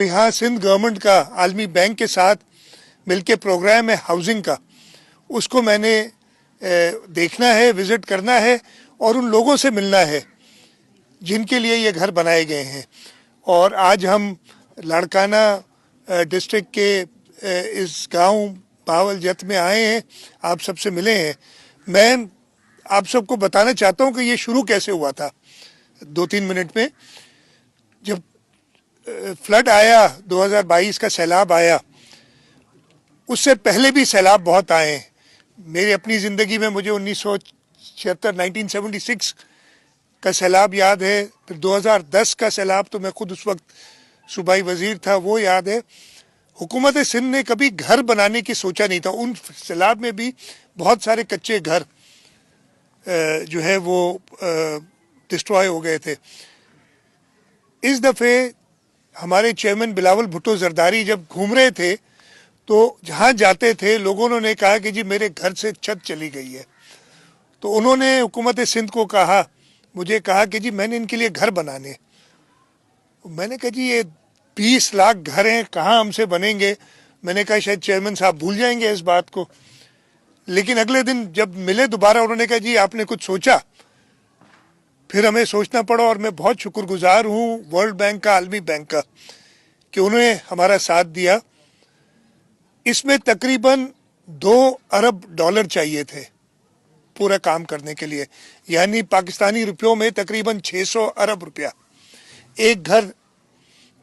यहाँ सिंध गवर्नमेंट का आलमी बैंक के साथ मिलके प्रोग्राम है हाउसिंग का, उसको मैंने देखना है, विजिट करना है और उन लोगों से मिलना है जिनके लिए ये घर बनाए गए हैं। और आज हम लाड़काना डिस्ट्रिक्ट के इस गांव बावल जत में आए हैं, आप सबसे मिले हैं। मैं आप सबको बताना चाहता हूं कि ये शुरू कैसे हुआ था। 2-3 मिनट में जब फ्लड आया, 2022 का सैलाब आया, उससे पहले भी सैलाब बहुत आए हैं। मेरी अपनी ज़िंदगी में मुझे 1976 का सैलाब याद है, फिर 2010 का सैलाब तो मैं खुद उस वक्त सूबाई वजीर था, वो याद है। हुकूमत सिंध ने कभी घर बनाने की सोचा नहीं था। उन सैलाब में भी बहुत सारे कच्चे घर जो है वो डिस्ट्रॉय हो गए थे। इस दफ़े हमारे चेयरमैन बिलावल भुट्टो जरदारी जब घूम रहे थे तो जहाँ जाते थे लोगों ने कहा कि जी मेरे घर से छत चली गई है। तो उन्होंने हुकूमत सिंध को कहा, मुझे कहा कि जी मैंने इनके लिए घर बनाने। मैंने कहा जी ये 20 लाख घर हैं, कहाँ हमसे बनेंगे। मैंने कहा शायद चेयरमैन साहब भूल जाएंगे इस बात को। लेकिन अगले दिन जब मिले दोबारा, उन्होंने कहा जी आपने कुछ सोचा। फिर हमें सोचना पड़ा और मैं बहुत शुक्रगुजार हूँ वर्ल्ड बैंक का, आलमी बैंक का, कि उन्होंने हमारा साथ दिया। इसमें तकरीबन $2 अरब चाहिए थे पूरा काम करने के लिए, यानी पाकिस्तानी रुपयों में तकरीबन 600 अरब रुपया। एक घर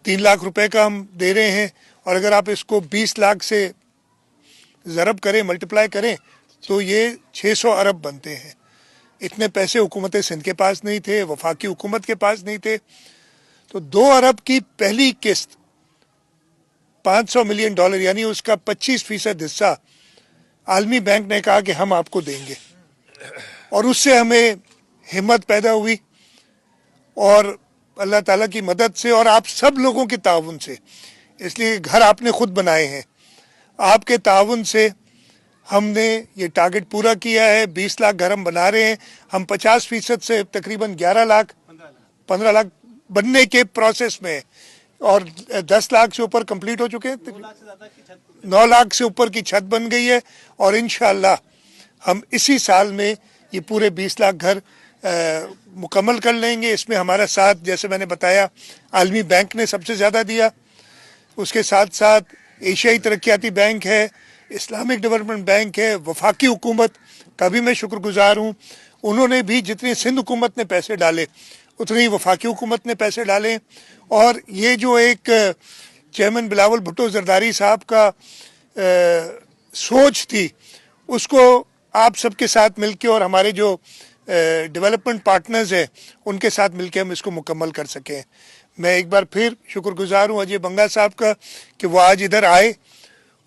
3 लाख रुपए का हम दे रहे हैं और अगर आप इसको 20 लाख से ज़रब करें, मल्टीप्लाई करें तो ये 600 अरब बनते हैं। इतने पैसे हुकूमत सिंध के पास नहीं थे, वफाकी हुकूमत के पास नहीं थे। तो 2 अरब की पहली किस्त $500 मिलियन यानी उसका 25% हिस्सा आलमी बैंक ने कहा कि हम आपको देंगे। और उससे हमें हिम्मत पैदा हुई और अल्लाह ताला की मदद से और आप सब लोगों के ताउन से, इसलिए घर आपने खुद बनाए हैं, आपके ताउन से हमने ये टारगेट पूरा किया है। 20 लाख घर हम बना रहे हैं। हम 50% से तकरीबन 15 लाख बनने के प्रोसेस में और 10 लाख से ऊपर कंप्लीट हो चुके हैं। 9 लाख से ऊपर की छत बन गई है और इंशाअल्लाह हम इसी साल में ये पूरे 20 लाख घर मुकम्मल कर लेंगे। इसमें हमारा साथ, जैसे मैंने बताया, आलमी बैंक ने सबसे ज़्यादा दिया। उसके साथ साथ एशियाई तरक्याती बैंक है, इस्लामिक डेवलपमेंट बैंक है, वफाकी हुकूमत का भी मैं शुक्रगुजार हूँ। उन्होंने भी जितने सिंध हुकूमत ने पैसे डाले उतने ही वफाकी हुकूमत ने पैसे डाले। और ये जो एक चेयरमैन बिलावल भुट्टो जरदारी साहब का सोच थी, उसको आप सबके साथ मिलके और हमारे जो डेवलपमेंट पार्टनर्स हैं उनके साथ मिलके हम इसको मुकम्मल कर सकें। मैं एक बार फिर शुक्रगुजार हूँ अजय बंगा साहब का कि वो आज इधर आए,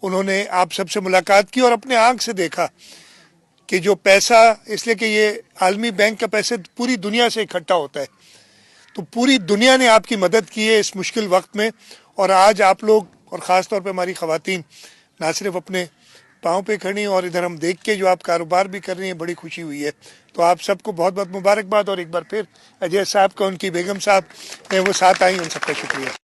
उन्होंने आप सबसे मुलाकात की और अपने आँख से देखा कि जो पैसा, इसलिए कि ये आलमी बैंक का पैसे पूरी दुनिया से इकट्ठा होता है, तो पूरी दुनिया ने आपकी मदद की है इस मुश्किल वक्त में। और आज आप लोग और ख़ास तौर पे हमारी ख़वातीन ना सिर्फ अपने पाँव पे खड़ी और इधर हम देख के जो आप कारोबार भी कर रही हैं, बड़ी खुशी हुई है। तो आप सबको बहुत बहुत मुबारकबाद। और एक बार फिर अजय साहब का, उनकी बेगम साहब हैं वो साथ आई, उन सबका शुक्रिया।